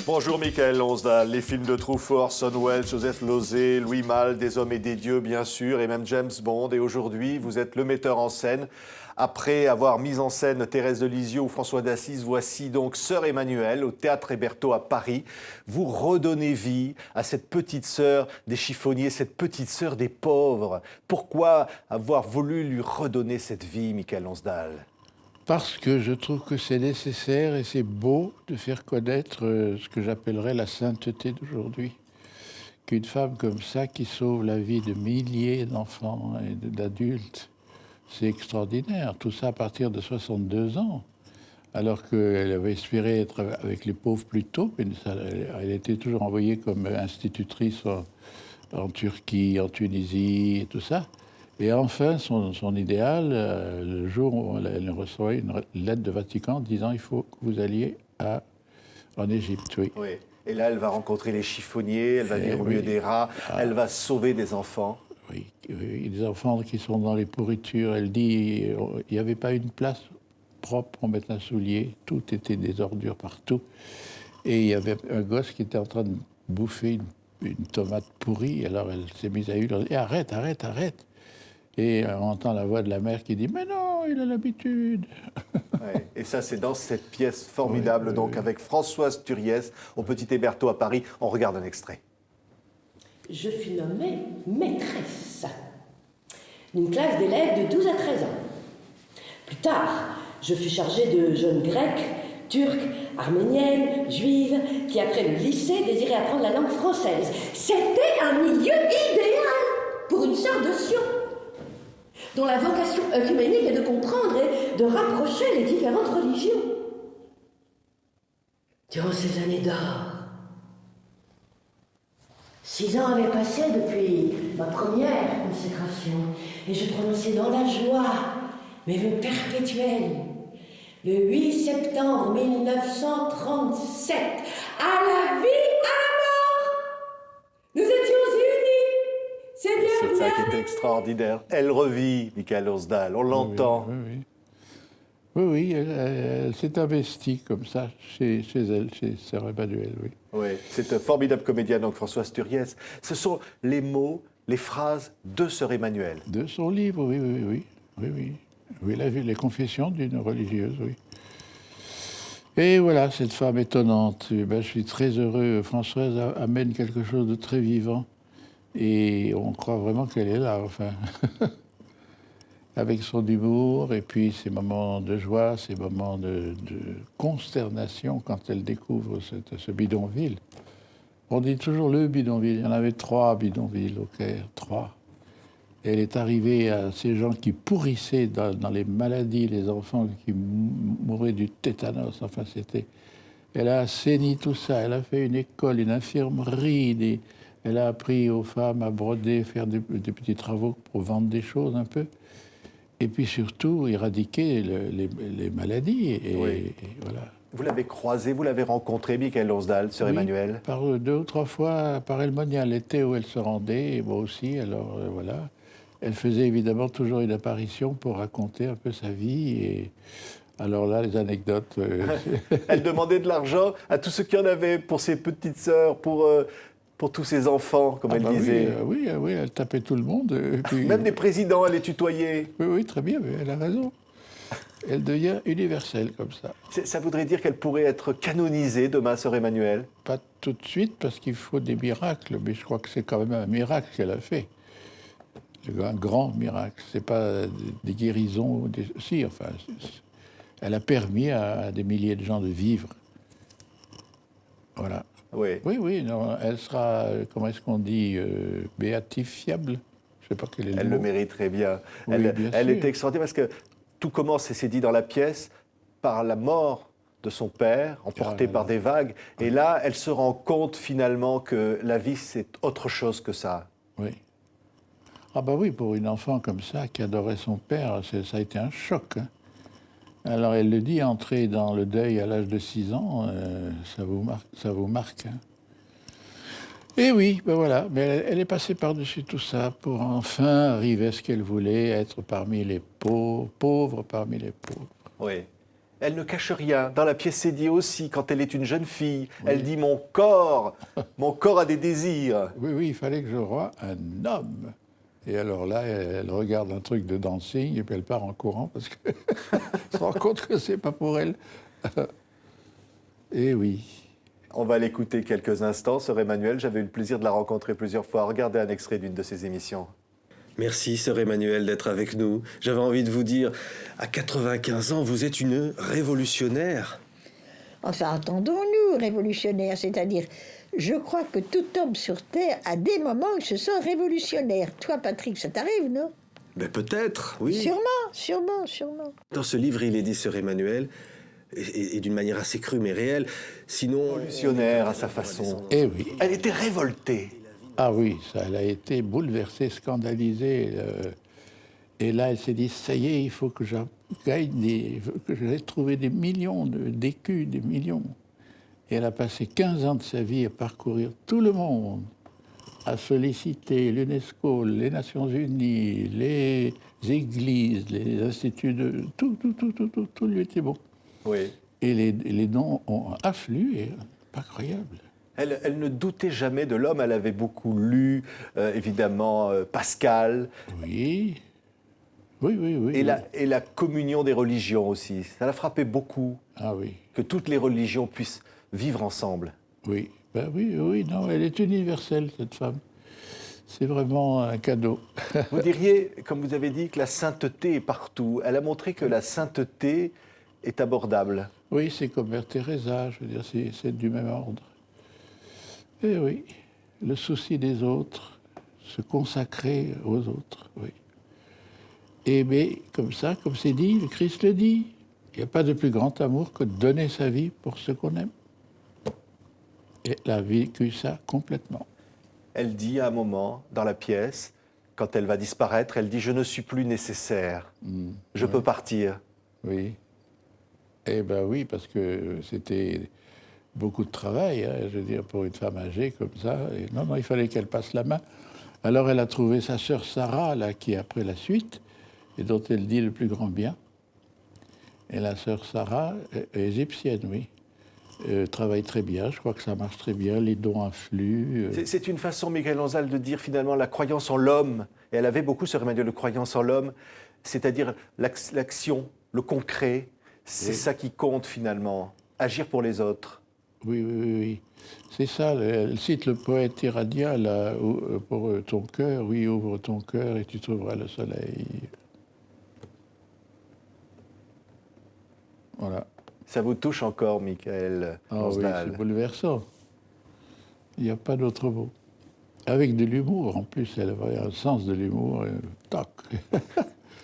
Bonjour Michael Lonsdal, les films de Truffaut, Orson Welles, Joseph Losey, Louis Malle, Des hommes et des dieux bien sûr, et même James Bond. Et aujourd'hui, vous êtes le metteur en scène. Après avoir mis en scène Thérèse de Lisieux ou François d'Assise, voici donc Sœur Emmanuelle au Théâtre Hébertot à Paris. Vous redonnez vie à cette petite sœur des chiffonniers, cette petite sœur des pauvres. Pourquoi avoir voulu lui redonner cette vie, Michael Lonsdal ? Parce que je trouve que c'est nécessaire et c'est beau de faire connaître ce que j'appellerais la sainteté d'aujourd'hui. Qu'une femme comme ça, qui sauve la vie de milliers d'enfants et d'adultes, c'est extraordinaire. Tout ça à partir de 62 ans, alors qu'elle avait espéré être avec les pauvres plus tôt, mais elle était toujours envoyée comme institutrice en Turquie, en Tunisie et tout ça. Et enfin, son idéal, le jour où elle reçoit une lettre de Vatican disant il faut que vous alliez en Égypte. Oui. Oui. Et là, elle va rencontrer les chiffonniers, elle va vivre au milieu des rats, elle va sauver des enfants. Oui, des enfants qui sont dans les pourritures. Elle dit il n'y avait pas une place propre pour mettre un soulier, tout était des ordures partout. Et il y avait un gosse qui était en train de bouffer une tomate pourrie. Alors elle s'est mise à hurler arrête, arrête, arrête. Et on entend la voix de la mère qui dit « Mais non, il a l'habitude !» Ouais. Et ça, c'est dans cette pièce formidable, donc avec Françoise Turiès, au Petit Hébertot à Paris. On regarde un extrait. Je fus nommée maîtresse d'une classe d'élèves de 12 à 13 ans. Plus tard, je fus chargée de jeunes grecs, turcs, arméniennes, juives, qui après le lycée désiraient apprendre la langue française. C'était un milieu idéal pour une sœur de Sion, dont la vocation œcuménique est de comprendre et de rapprocher les différentes religions. Durant ces années d'or, 6 ans avaient passé depuis ma première consécration, et je prononçais dans la joie mes vœux perpétuels. Le 8 septembre 1937, à la vie, à la mort, nous étions unis. C'est bien. C'est ça qui est extraordinaire. Elle revit, Michael Lonsdal, on l'entend. Oui, elle s'est investie comme ça chez elle, chez Sœur Emmanuelle, oui. Oui, c'est un formidable comédienne, donc Françoise Turiès. Ce sont les mots, les phrases de Sœur Emmanuelle. De son livre, oui. Oui, les confessions d'une religieuse, oui. Et voilà, cette femme étonnante. Je suis très heureux. Françoise amène quelque chose de très vivant. Et on croit vraiment qu'elle est là, enfin. Avec son humour, et puis ses moments de joie, ses moments de consternation quand elle découvre ce bidonville. On dit toujours le bidonville. Il y en avait 3 bidonvilles au Caire, 3. Elle est arrivée à ces gens qui pourrissaient dans les maladies, les enfants qui mouraient du tétanos. Enfin, c'était... Elle a assaini tout ça. Elle a fait une école, une infirmerie. Elle a appris aux femmes à broder, faire des petits travaux pour vendre des choses un peu. Et puis surtout, éradiquer les maladies. Et voilà. Vous l'avez croisée, vous l'avez rencontrée, Michael Lonsdal, Sœur Emmanuelle ? Par 2 ou 3 fois, par Elmonia, l'été où elle se rendait, et moi aussi. Alors voilà. Elle faisait évidemment toujours une apparition pour raconter un peu sa vie. Et alors là, les anecdotes. Elle demandait de l'argent à tous ceux qui en avaient, pour ses petites sœurs, pour tous ses enfants, comme elle disait. Oui, elle tapait tout le monde. Puis... Même des présidents, elle les tutoyait. Oui, très bien, mais elle a raison. Elle devient universelle comme ça. Ça voudrait dire qu'elle pourrait être canonisée demain, Sœur Emmanuelle ? Pas tout de suite, parce qu'il faut des miracles, mais je crois que c'est quand même un miracle qu'elle a fait. Un grand miracle. C'est pas des guérisons. Si, enfin, elle a permis à des milliers de gens de vivre. Voilà. Oui, non, elle sera, comment est-ce qu'on dit, béatifiable. Je sais pas quel est le mot. Elle le mériterait bien. Oui, elle est extraordinaire parce que tout commence, et c'est dit dans la pièce, par la mort de son père, emporté par des vagues. Et là, elle se rend compte finalement que la vie, c'est autre chose que ça. Oui. Ah bah oui, pour une enfant comme ça, qui adorait son père, ça a été un choc. Hein. Alors elle le dit, entrer dans le deuil à l'âge de 6 ans, ça vous marque. Hein. Et oui, ben voilà, mais elle est passée par-dessus tout ça pour enfin arriver à ce qu'elle voulait, être parmi les pauvres parmi les pauvres. Oui. Elle ne cache rien. Dans la pièce, c'est dit aussi, quand elle est une jeune fille, elle dit mon corps a des désirs. Oui, oui, il fallait que je voie un homme. Et alors là, elle regarde un truc de dancing et puis elle part en courant parce qu'elle se rend compte que c'est pas pour elle. Et oui. On va l'écouter quelques instants, sœur Emmanuelle. J'avais eu le plaisir de la rencontrer plusieurs fois. Regardez un extrait d'une de ses émissions. Merci, sœur Emmanuelle, d'être avec nous. J'avais envie de vous dire, à 95 ans, vous êtes une révolutionnaire. Enfin, entendons-nous, révolutionnaire, c'est-à-dire, je crois que tout homme sur Terre a des moments où il se sent révolutionnaire. Toi, Patrick, ça t'arrive, non? Ben peut-être, oui. Sûrement. Dans ce livre, il est dit, sœur Emmanuelle, et d'une manière assez crue mais réelle, sinon... Révolutionnaire à sa façon. Eh oui. Elle était révoltée. Ah oui, ça, elle a été bouleversée, scandalisée. Et là, elle s'est dit, ça y est, il faut que j'aille trouver des millions d'écus, des millions. Et elle a passé 15 ans de sa vie à parcourir tout le monde, à solliciter l'UNESCO, les Nations Unies, les églises, les instituts de... Tout lui était bon. Oui. Et les dons ont afflué, et pas croyable. Elle ne doutait jamais de l'homme. Elle avait beaucoup lu, évidemment, Pascal. Oui. Et la communion des religions aussi. Ça l'a frappé beaucoup. Ah oui. Que toutes les religions puissent vivre ensemble. Oui. Ben oui, non, elle est universelle, cette femme. C'est vraiment un cadeau. Vous diriez, comme vous avez dit, que la sainteté est partout. Elle a montré que la sainteté est abordable. Oui, c'est comme Mère Teresa, je veux dire, c'est du même ordre. Et oui, le souci des autres, se consacrer aux autres, oui. Et mais comme ça, comme c'est dit, le Christ le dit, il n'y a pas de plus grand amour que de donner sa vie pour ce qu'on aime. Et elle a vécu ça complètement. Elle dit à un moment, dans la pièce, quand elle va disparaître, elle dit « Je ne suis plus nécessaire. Je peux partir. » Oui. Eh bien oui, parce que c'était beaucoup de travail, hein, je veux dire, pour une femme âgée comme ça. Et non, il fallait qu'elle passe la main. Alors elle a trouvé sa sœur Sarah, là, qui a pris la suite, et dont elle dit le plus grand bien. Et la sœur Sarah, égyptienne, oui, travaille très bien, je crois que ça marche très bien, les dons affluent. C'est une façon, Michael Anzal, de dire finalement la croyance en l'homme. Et elle avait beaucoup, sœur Emmanuelle, de croyance en l'homme, c'est-à-dire l'action, le concret. C'est ça qui compte finalement, agir pour les autres. Oui. C'est ça, elle cite le poète iranien, là, pour ton cœur, oui, ouvre ton cœur et tu trouveras le soleil. Voilà. Ça vous touche encore, Michael Anzal? Oui, c'est bouleversant. Il n'y a pas d'autre mot. Avec de l'humour, en plus, elle avait un sens de l'humour, tac.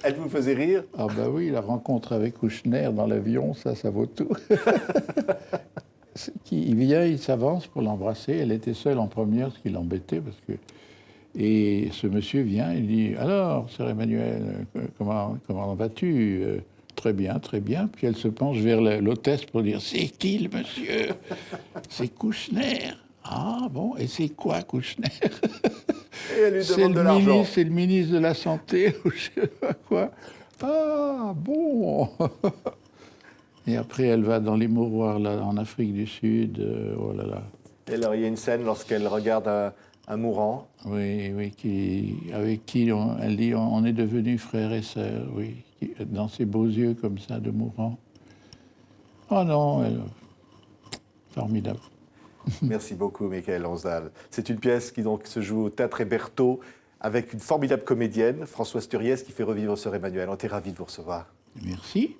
Elle vous faisait rire? Ah ben oui, la rencontre avec Kouchner dans l'avion, ça vaut tout. Il vient, il s'avance pour l'embrasser. Elle était seule en première, ce qui l'embêtait, parce que... Et ce monsieur vient, il dit « Alors, sœur Emmanuelle, comment vas-tu » Très bien, très bien. Puis elle se penche vers l'hôtesse pour dire « C'est qui le monsieur ?»« C'est Kouchner. »« Ah bon, et c'est quoi Kouchner ?» Et elle lui demande de l'argent. C'est le ministre de la Santé, ou je sais pas quoi. Ah bon. Et après, elle va dans les mouroirs là, en Afrique du Sud. Oh là là. Et alors, il y a une scène lorsqu'elle regarde un mourant. Oui, avec qui elle dit on est devenus frères et sœurs, oui. Dans ses beaux yeux comme ça, de mourant. Oh non, formidable. Merci beaucoup, Michael Anzal. C'est une pièce qui donc se joue au Théâtre Hébertot avec une formidable comédienne, Françoise Turiès, qui fait revivre sœur Emmanuelle. On était ravis de vous recevoir. Merci.